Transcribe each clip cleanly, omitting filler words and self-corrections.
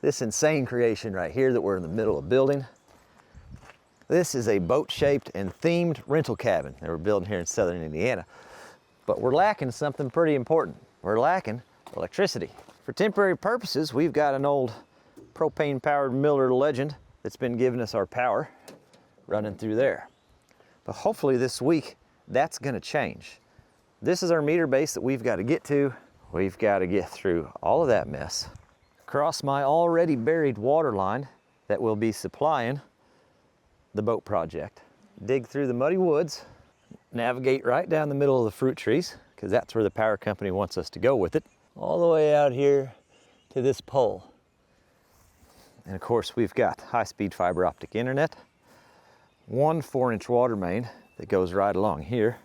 this insane creation right here that we're in the middle of building. This is a boat-shaped and themed rental cabin that we're building here in southern Indiana. But we're lacking something pretty important. We're lacking electricity. For temporary purposes, we've got an old propane-powered Miller Legend that's been giving us our power running through there. But hopefully this week, that's gonna change. This is our meter base that we've got to get to. We've got to get through all of that mess, across my already buried water line that will be supplying the boat project. Dig through the muddy woods, navigate right down the middle of the fruit trees, because that's where the power company wants us to go with it, all the way out here to this pole. And of course, we've got high-speed fiber optic internet, one 4-inch water main that goes right along here,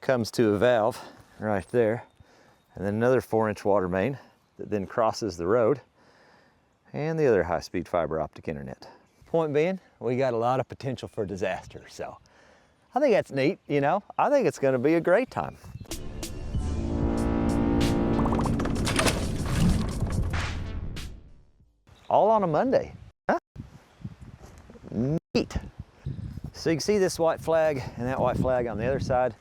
comes to a valve right there, and then another 4-inch water main that then crosses the road, and the other high-speed fiber optic internet. Point being, we got a lot of potential for disaster, so I think that's neat, you know? I think it's gonna be a great time. All on a Monday, huh? Neat. So you can see this white flag and that white flag on the other side.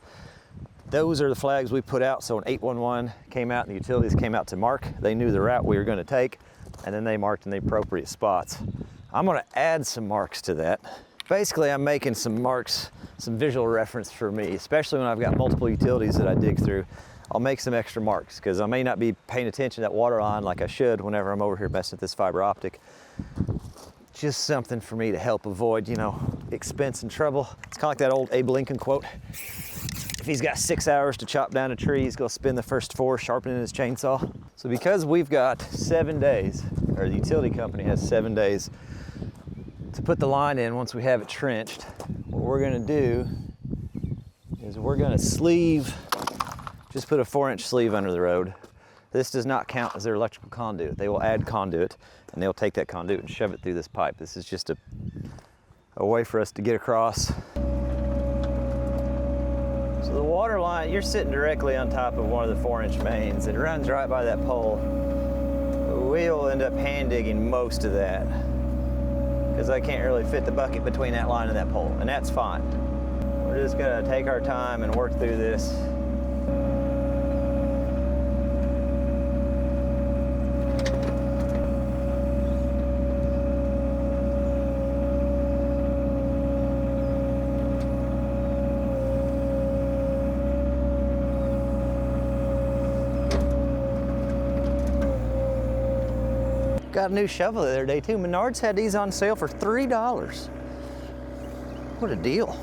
Those are the flags we put out, so when 811 came out and the utilities came out to mark, they knew the route we were gonna take, and then they marked in the appropriate spots. I'm gonna add some marks to that. Basically, I'm making some marks, some visual reference for me, especially when I've got multiple utilities that I dig through. I'll make some extra marks, because I may not be paying attention to that water line like I should whenever I'm over here messing with this fiber optic. Just something for me to help avoid, you know, expense and trouble. It's kind of like that old Abe Lincoln quote. If he's got 6 hours to chop down a tree, he's gonna spend the first 4 sharpening his chainsaw. So because we've got 7 days, or the utility company has 7 days to put the line in once we have it trenched, what we're gonna do is we're gonna sleeve, just put a 4-inch sleeve under the road. This does not count as their electrical conduit. They will add conduit, and they'll take that conduit and shove it through this pipe. This is just a way for us to get across. So the water line, you're sitting directly on top of one of the 4-inch mains. It runs right by that pole. We'll end up hand digging most of that, because I can't really fit the bucket between that line and that pole, and that's fine. We're just gonna take our time and work through this. Got a new shovel the other day too. Menards had these on sale for $3. What a deal.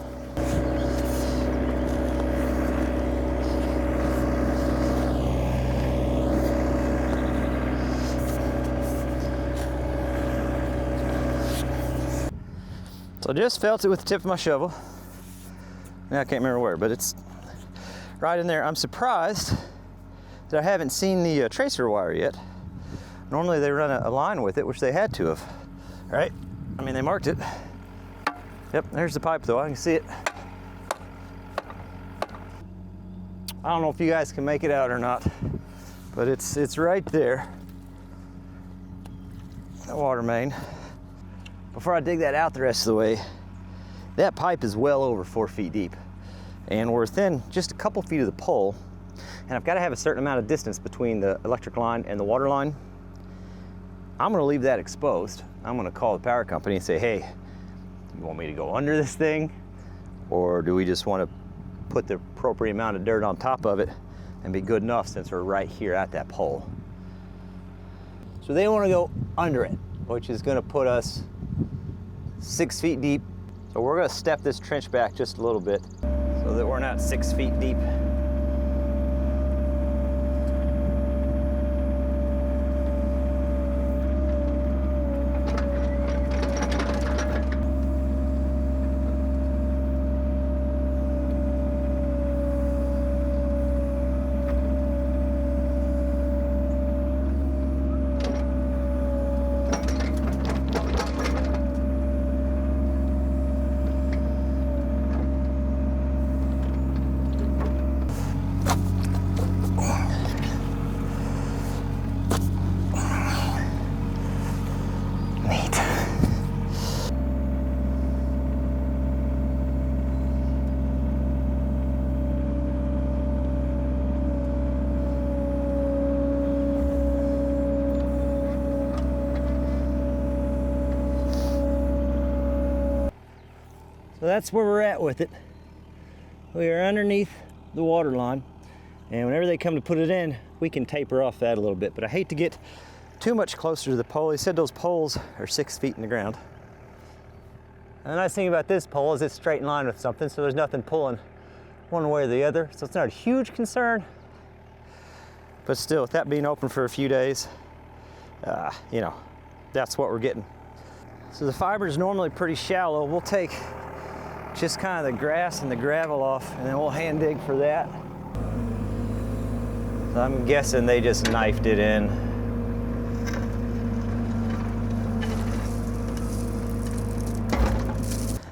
So I just felt it with the tip of my shovel. Now I can't remember where, but it's right in there. I'm surprised that I haven't seen the tracer wire yet. Normally they run a line with it, which they had to have, right? I mean, they marked it. Yep, there's the pipe though, I can see it. I don't know if you guys can make it out or not, but it's right there, that water main. Before I dig that out the rest of the way, that pipe is well over 4 feet deep, and we're within just a couple feet of the pole, and I've got to have a certain amount of distance between the electric line and the water line. I'm gonna leave that exposed. I'm gonna call the power company and say, hey, you want me to go under this thing? Or do we just wanna put the appropriate amount of dirt on top of it and be good enough since we're right here at that pole? So they wanna go under it, which is gonna put us 6 feet deep. So we're gonna step this trench back just a little bit so that we're not 6 feet deep. So that's where we're at with it. We are underneath the water line, and whenever they come to put it in, we can taper off that a little bit, but I hate to get too much closer to the pole. He said those poles are 6 feet in the ground. And the nice thing about this pole is it's straight in line with something, so there's nothing pulling one way or the other, so it's not a huge concern. But still, with that being open for a few days, you know, that's what we're getting. So the fiber is normally pretty shallow. We'll take just kind of the grass and the gravel off, and then we'll hand dig for that. So I'm guessing they just knifed it in.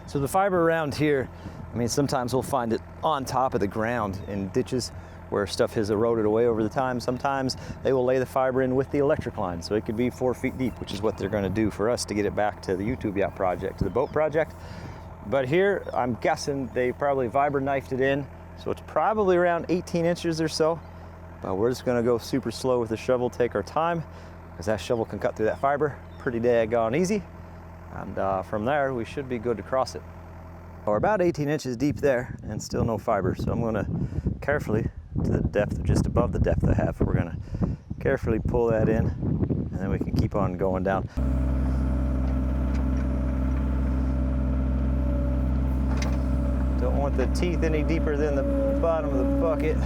So the fiber around here, I mean, sometimes we'll find it on top of the ground in ditches where stuff has eroded away over the time. Sometimes they will lay the fiber in with the electric line, so it could be 4 feet deep, which is what they're gonna do for us to get it back to the YouTube Yacht project, to the boat project. But here, I'm guessing they probably vibra knifed it in, so it's probably around 18 inches or so. But we're just gonna go super slow with the shovel, take our time, because that shovel can cut through that fiber pretty daggone easy. And from there, we should be good to cross it. We're about 18 inches deep there and still no fiber. So I'm gonna carefully, to the depth, just above the depth I have, we're gonna carefully pull that in, and then we can keep on going down. Don't want the teeth any deeper than the bottom of the bucket.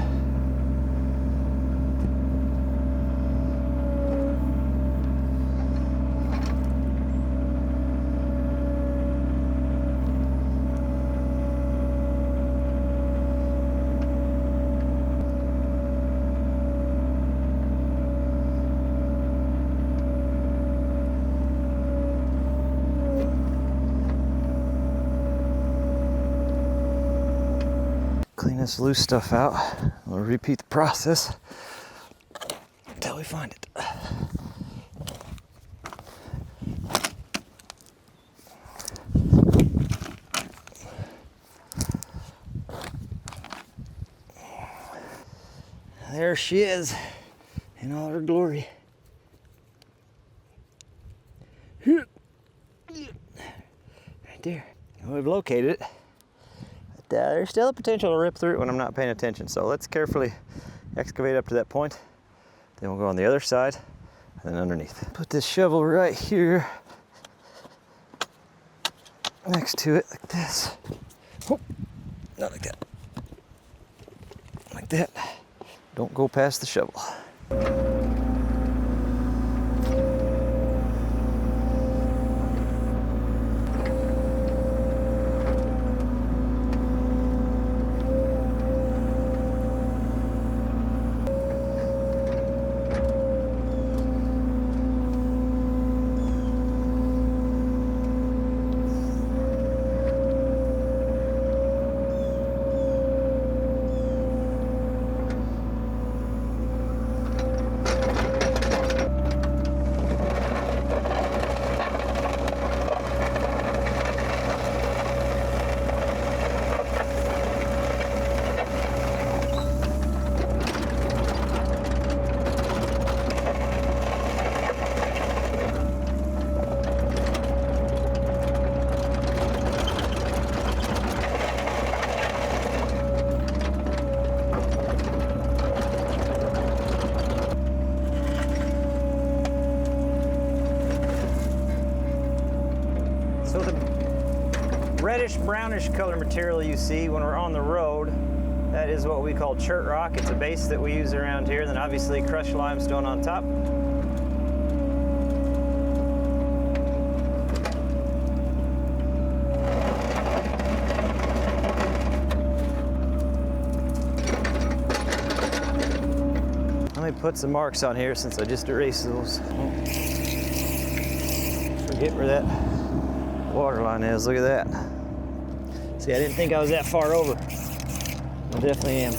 Clean this loose stuff out. We'll repeat the process until we find it. There she is in all her glory. Right there. We've located it. There's still a potential to rip through it when I'm not paying attention. So let's carefully excavate up to that point. Then we'll go on the other side and then underneath. Put this shovel right here next to it like this. Oh, not like that. Like that. Don't go past the shovel. So the reddish brownish color material you see when we're on the road, that is what we call chert rock. It's a base that we use around here. Then obviously crushed limestone on top. Let me put some marks on here since I just erased those. Forget where that water line is. Look at that. See, I didn't think I was that far over. I definitely am.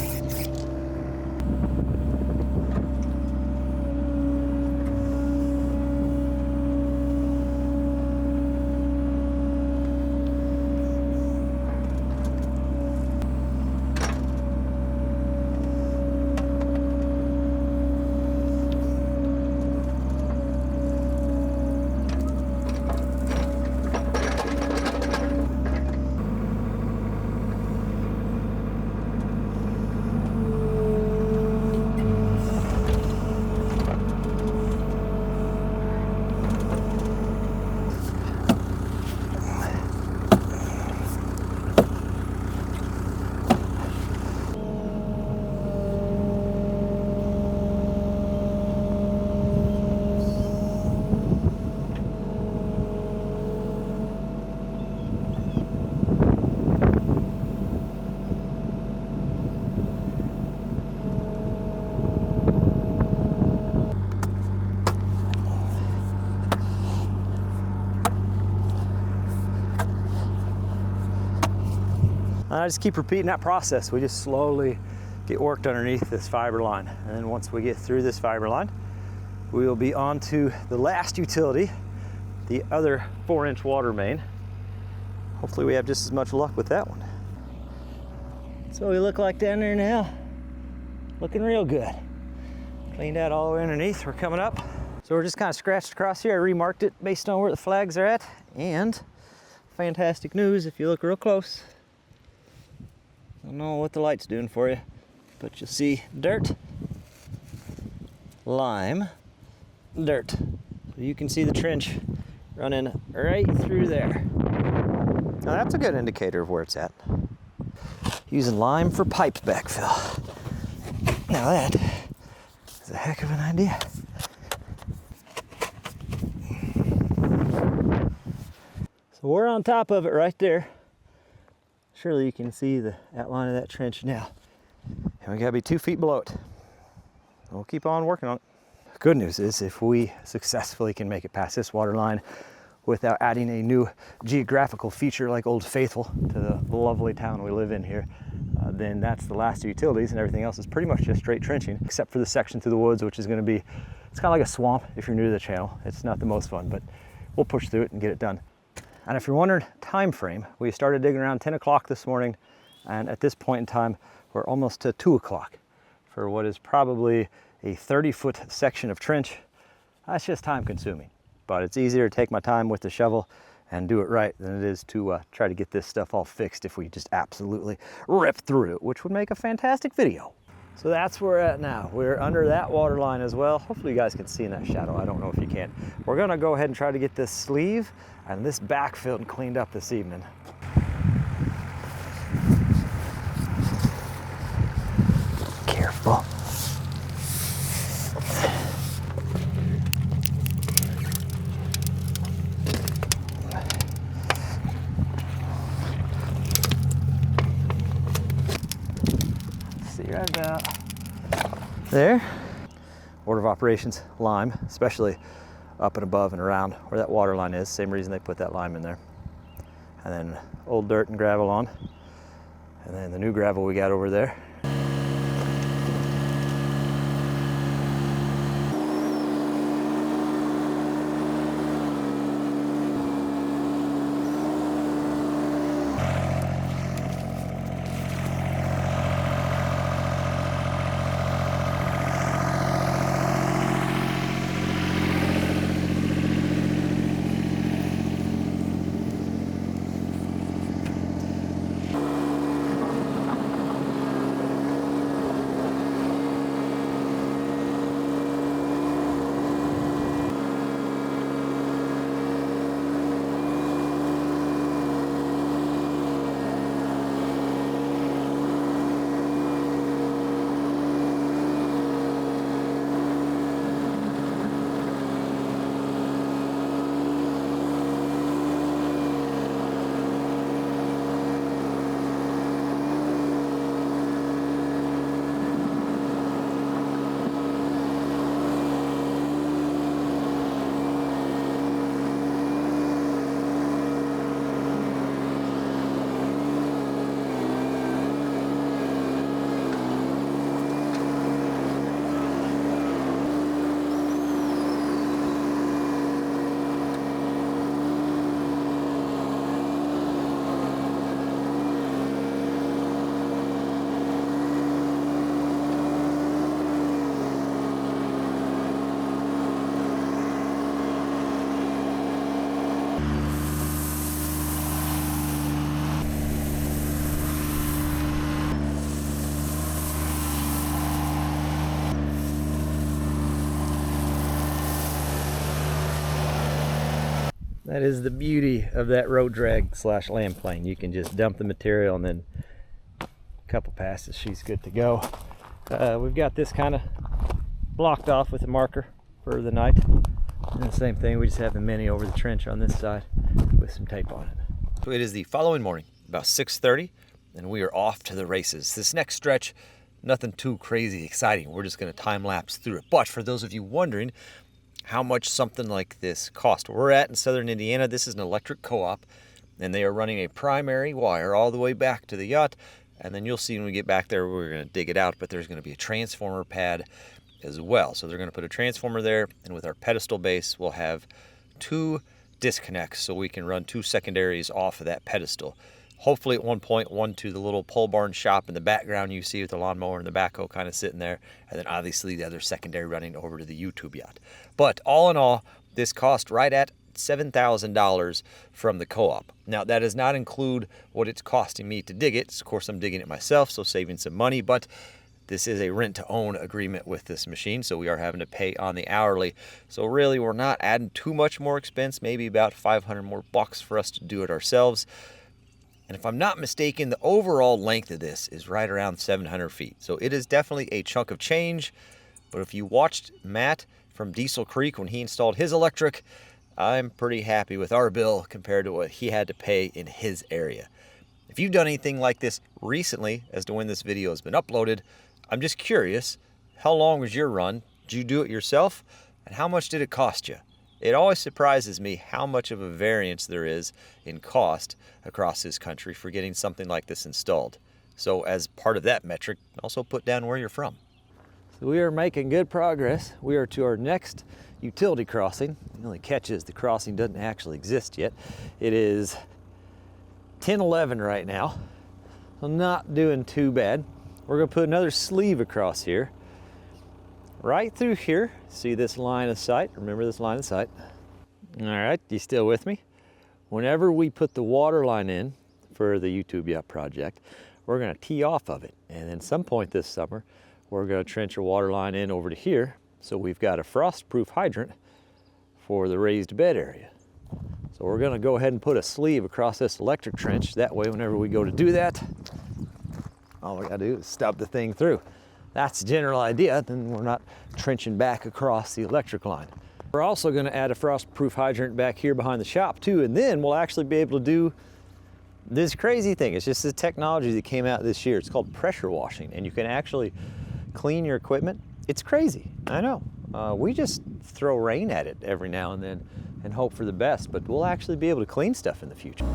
And I just keep repeating that process. We just slowly get worked underneath this fiber line. And then once we get through this fiber line, we will be on to the last utility, the other 4-inch water main. Hopefully we have just as much luck with that one. So we look like down there now. Looking real good. Cleaned out all the way underneath. We're coming up. So we're just kind of scratched across here. I remarked it based on where the flags are at. And fantastic news, if you look real close, I don't know what the light's doing for you, but you'll see dirt, lime, dirt. So you can see the trench running right through there. Now that's a good indicator of where it's at. Using lime for pipe backfill. Now that is a heck of an idea. So we're on top of it right there. Surely you can see the outline of that trench now. And we gotta be 2 feet below it. We'll keep on working on it. Good news is if we successfully can make it past this water line without adding a new geographical feature like Old Faithful to the lovely town we live in here, then that's the last of utilities, and everything else is pretty much just straight trenching, except for the section through the woods, which is going to be, it's kind of like a swamp if you're new to the channel. It's not the most fun, but we'll push through it and get it done. And if you're wondering time frame, we started digging around 10 o'clock this morning, and at this point in time, we're almost to 2 o'clock for what is probably a 30-foot section of trench. That's just time consuming, but it's easier to take my time with the shovel and do it right than it is to try to get this stuff all fixed if we just absolutely rip through it, which would make a fantastic video. So that's where we're at now. We're under that water line as well. Hopefully you guys can see in that shadow. I don't know if you can. We're gonna go ahead and try to get this sleeve and this backfilled and cleaned up this evening. Careful. Right about there. Order of operations, lime, especially up and above and around where that water line is. Same reason they put that lime in there. And then old dirt and gravel on. And then the new gravel we got over there. That is the beauty of that road drag slash land plane. You can just dump the material and then a couple passes, she's good to go. We've got this kind of blocked off with a marker for the night. And the same thing, we just have the mini over the trench on this side with some tape on it. So it is the following morning, about 6:30, and we are off to the races. This next stretch, nothing too crazy exciting. We're just gonna time lapse through it. But for those of you wondering how much something like this cost, we're at in southern Indiana. This is an electric co-op. and they are running a primary wire all the way back to the yacht. And then you'll see when we get back there, we're going to dig it out, but there's going to be a transformer pad as well. So they're going to put a transformer there, and with our pedestal base, we'll have 2 disconnects so we can run 2 secondaries off of that pedestal. Hopefully at one point, one to the little pole barn shop in the background you see with the lawnmower and the backhoe kind of sitting there, and then obviously the other secondary running over to the YouTube yacht. But all in all, this cost right at $7,000 from the co-op. Now that does not include what it's costing me to dig it. Of course, I'm digging it myself, so saving some money, but this is a rent-to-own agreement with this machine, so we are having to pay on the hourly. So really, we're not adding too much more expense, maybe about 500 more bucks for us to do it ourselves. And if I'm not mistaken, the overall length of this is right around 700 feet. So it is definitely a chunk of change. But if you watched Matt from Diesel Creek when he installed his electric, I'm pretty happy with our bill compared to what he had to pay in his area. If you've done anything like this recently, as to when this video has been uploaded, I'm just curious, how long was your run? Did you do it yourself? And how much did it cost you? It always surprises me how much of a variance there is in cost across this country for getting something like this installed. So as part of that metric, also put down where you're from. So we are making good progress. We are to our next utility crossing. The only catch is the crossing doesn't actually exist yet. It is 10:11 right now, so not doing too bad. We're gonna put another sleeve across here. Right through here, see this line of sight? Remember this line of sight? All right, you still with me? Whenever we put the water line in for the YouTube yacht project, we're gonna tee off of it. And then some point this summer, we're gonna trench a water line in over to here, so we've got a frost-proof hydrant for the raised bed area. So we're gonna go ahead and put a sleeve across this electric trench. That way, whenever we go to do that, all we gotta do is stub the thing through. That's the general idea, then we're not trenching back across the electric line. We're also gonna add a frost-proof hydrant back here behind the shop too, and then we'll actually be able to do this crazy thing. It's just the technology that came out this year. It's called pressure washing, and you can actually clean your equipment. It's crazy, I know. We just throw rain at it every now and then and hope for the best, but we'll actually be able to clean stuff in the future.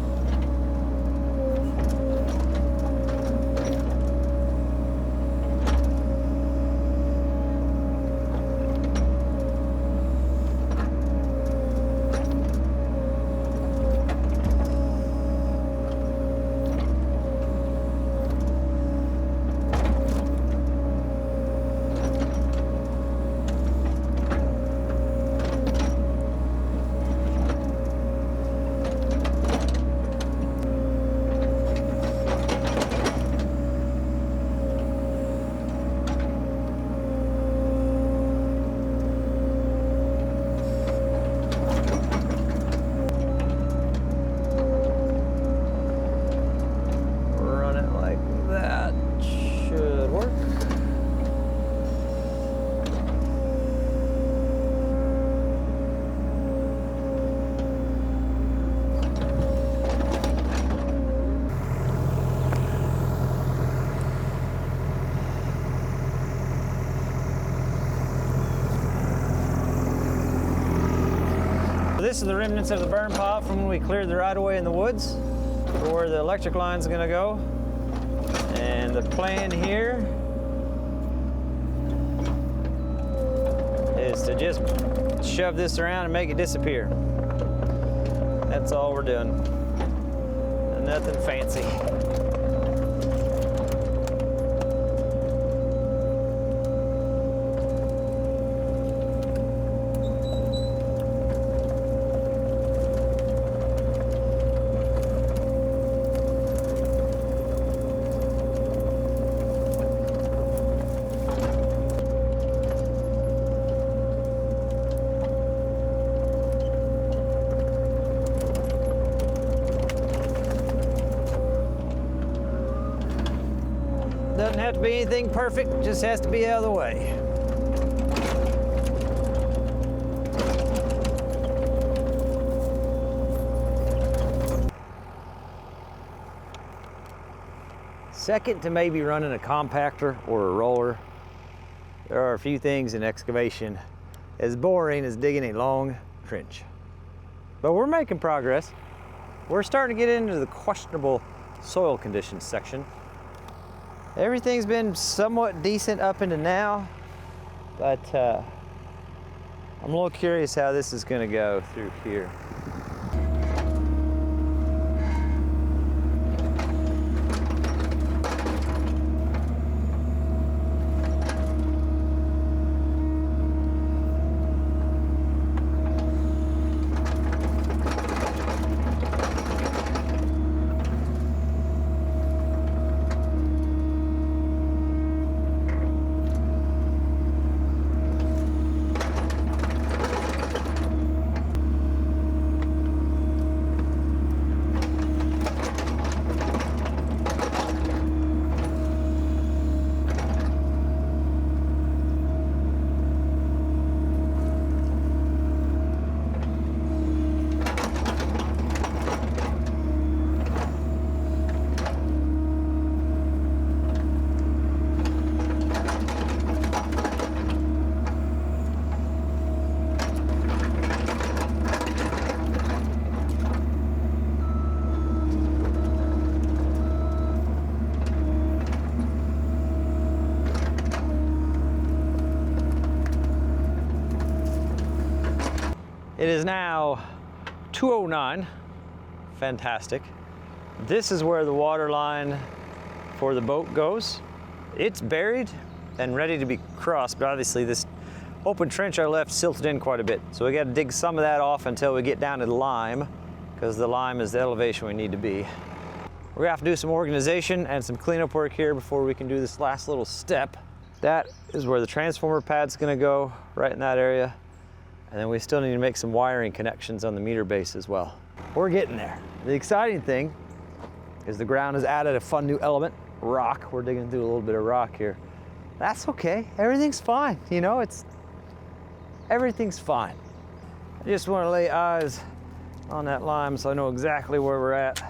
This is the remnants of the burn pile from when we cleared the right-of-way in the woods for where the electric line's gonna go. And the plan here is to just shove this around and make it disappear. That's all we're doing. Nothing fancy. Doesn't have to be anything perfect, just has to be out of the way. Second to maybe running a compactor or a roller, there are a few things in excavation as boring as digging a long trench. But we're making progress. we're starting to get into the questionable soil conditions section. Everything's been somewhat decent up into now, but I'm a little curious how this is going to go through here. It is now 2:09, fantastic. This is where the water line for the boat goes. It's buried and ready to be crossed, but obviously this open trench I left silted in quite a bit. So we gotta dig some of that off until we get down to the lime, because the lime is the elevation we need to be. We're gonna have to do some organization and some cleanup work here before we can do this last little step. That is where the transformer pad's gonna go, right in that area. And then we still need to make some wiring connections on the meter base as well. We're getting there. The exciting thing is the ground has added a fun new element, rock. We're digging through a little bit of rock here. That's okay, everything's fine. You know, everything's fine. I just want to lay eyes on that lime so I know exactly where we're at.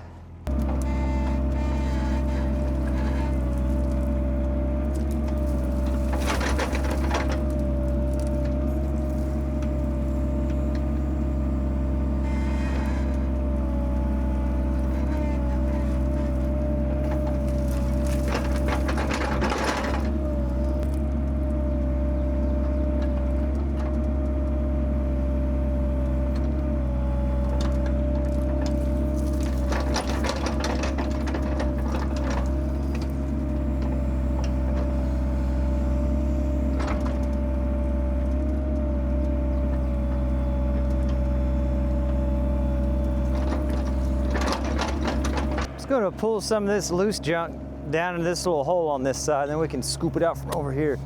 Going to pull some of this loose junk down into this little hole on this side, and then we can scoop it out from over here.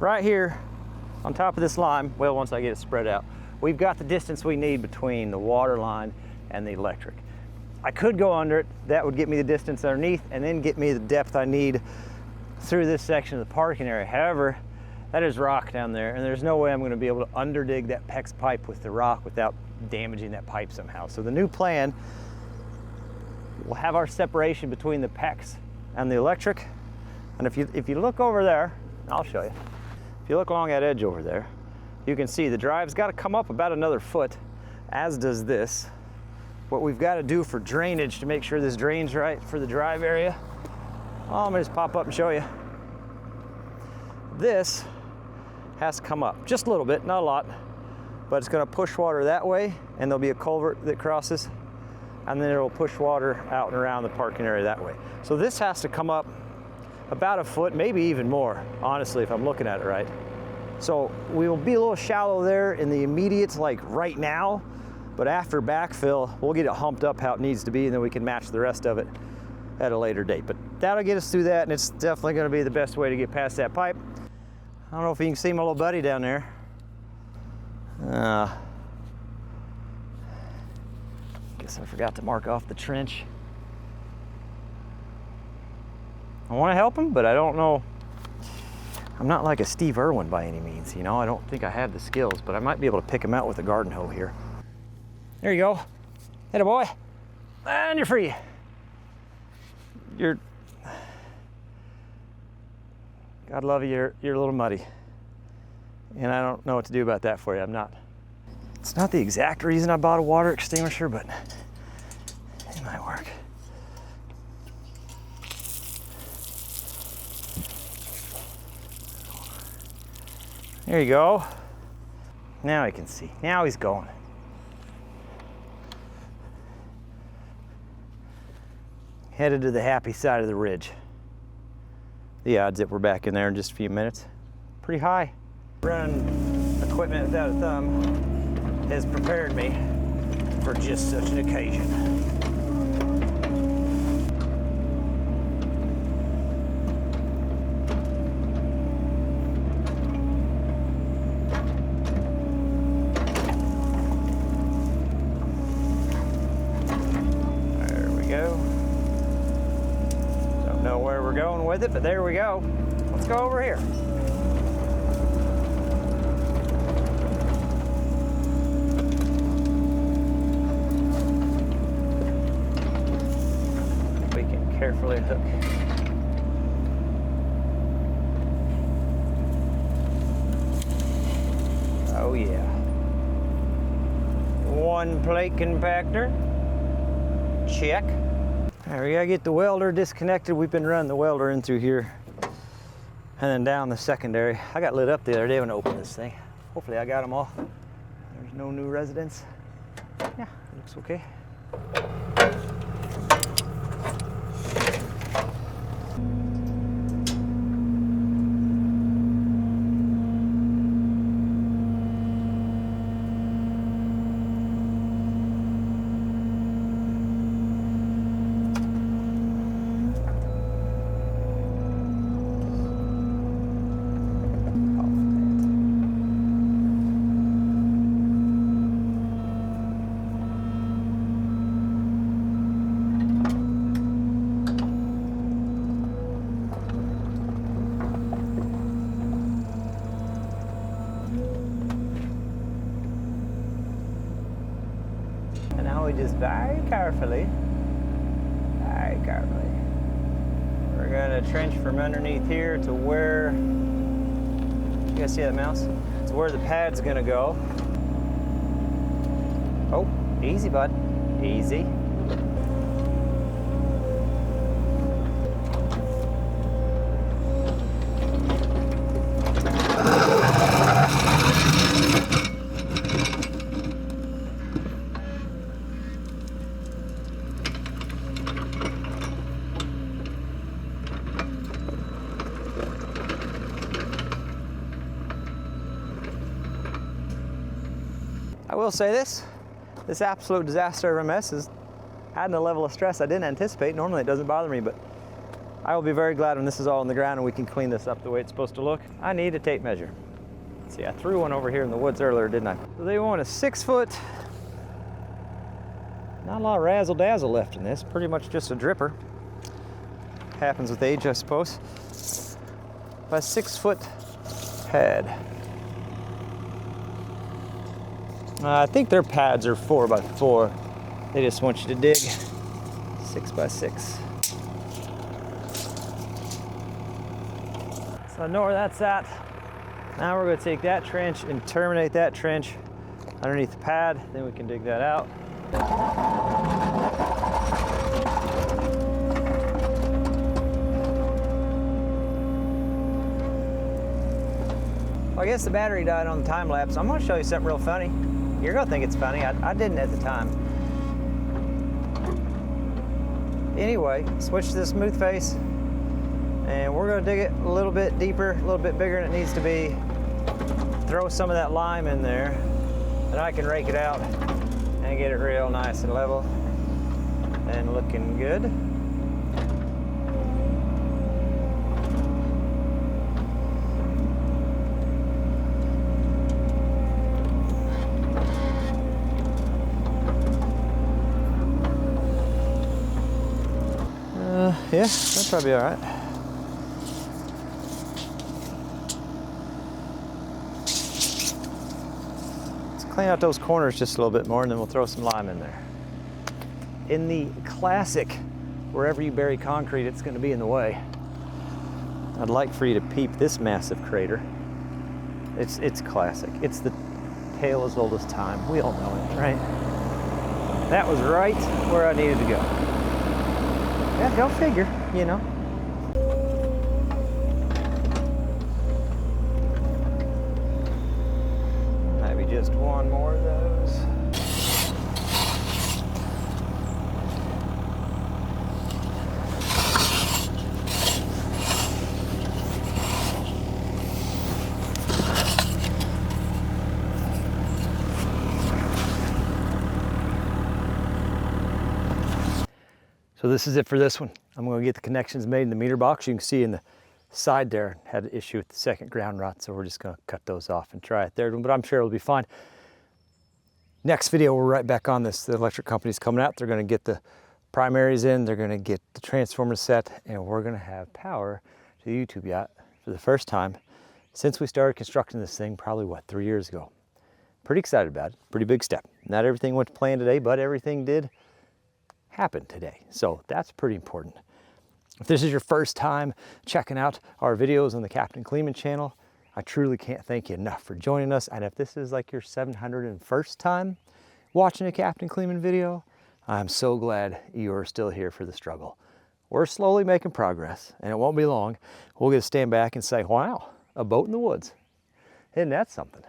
Right here on top of this lime, well, once I get it spread out, we've got the distance we need between the water line and the electric. I could go under it, that would get me the distance underneath and then get me the depth I need through this section of the parking area. However, that is rock down there and there's no way I'm going to be able to underdig that PEX pipe with the rock without damaging that pipe somehow. So the new plan, we'll have our separation between the PEX and the electric. And if you look over there, I'll show you. If you look along that edge over there, you can see the drive's got to come up about another foot, as does this. What we've got to do for drainage to make sure this drains right for the drive area, I'm gonna just pop up and show you. This has to come up just a little bit, not a lot, but it's gonna push water that way and there'll be a culvert that crosses. and then it'll push water out and around the parking area that way. So this has to come up about a foot, maybe even more, honestly, if I'm looking at it right. So we will be a little shallow there in the immediate, like right now, but after backfill, we'll get it humped up how it needs to be, and then we can match the rest of it at a later date. But that'll get us through that, and it's definitely gonna be the best way to get past that pipe. I don't know if you can see my little buddy down there. Guess I forgot to mark off the trench. I want to help him, but I don't know. I'm not like a Steve Irwin by any means, you know. I don't think I have the skills, but I might be able to pick him out with a garden hoe here. There you go. Atta boy. And you're free. God love you, you're a little muddy. And I don't know what to do about that for you. It's not the exact reason I bought a water extinguisher, but it might work. There you go. Now he can see. Now he's going. Headed to the happy side of the ridge. The odds that we're back in there in just a few minutes, pretty high. Running equipment without a thumb has prepared me for just such an occasion. There we go. Don't know where we're going with it, but there we go. Let's go over here. Carefully hook. Oh yeah. One plate compactor. Check. All right, we gotta get the welder disconnected. We've been running the welder in through here and then down the secondary. I got lit up the other day when I opened this thing. Hopefully I got them all. There's no new residents. Yeah, looks okay. Just very carefully, we're gonna trench from underneath here to where, you guys see that mouse? It's where the pad's gonna go. Oh, easy bud, easy. I will say this absolute disaster of a mess is adding a level of stress I didn't anticipate. Normally it doesn't bother me, but I will be very glad when this is all on the ground and we can clean this up the way it's supposed to look. I need a tape measure. See, I threw one over here in the woods earlier, didn't I? So they want a 6 foot, not a lot of razzle dazzle left in this, pretty much just a dripper. Happens with age, I suppose. By 6 foot pad. I think their pads are 4x4. They just want you to dig 6x6. So I know where that's at. Now we're going to take that trench and terminate that trench underneath the pad. Then we can dig that out. Well, I guess the battery died on the time lapse. I'm going to show you something real funny. You're gonna think it's funny. I didn't at the time. Anyway, switch to the smooth face, and we're gonna dig it a little bit deeper, a little bit bigger than it needs to be. Throw some of that lime in there, and I can rake it out and get it real nice and level and looking good. Yeah, that's probably all right. Let's clean out those corners just a little bit more, and then we'll throw some lime in there. In the classic, wherever you bury concrete, it's going to be in the way. I'd like for you to peep this massive crater. It's classic. It's the tale as old as time. We all know it, right? That was right where I needed to go. Yeah, go figure, you know. Maybe just one more of those. So this is it for this one. I'm going to get the connections made in the meter box. You can see in the side there, had an issue with the second ground rod, so we're just going to cut those off and try it there, but I'm sure it'll be fine. Next video, we're right back on this. The electric company's coming out. They're going to get the primaries in, they're going to get the transformers set, and we're going to have power to the YouTube yacht for the first time since we started constructing this thing, probably, what, 3 years ago. Pretty excited about it. Pretty big step. Not everything went to plan today, but everything did happen today. So that's pretty important. If this is your first time checking out our videos on the Captain Kleeman channel, I truly can't thank you enough for joining us. And if this is like your 701st time watching a Captain Kleeman video, I'm so glad you are still here for the struggle. We're slowly making progress, and it won't be long. We'll get to stand back and say, wow, a boat in the woods. Isn't that something?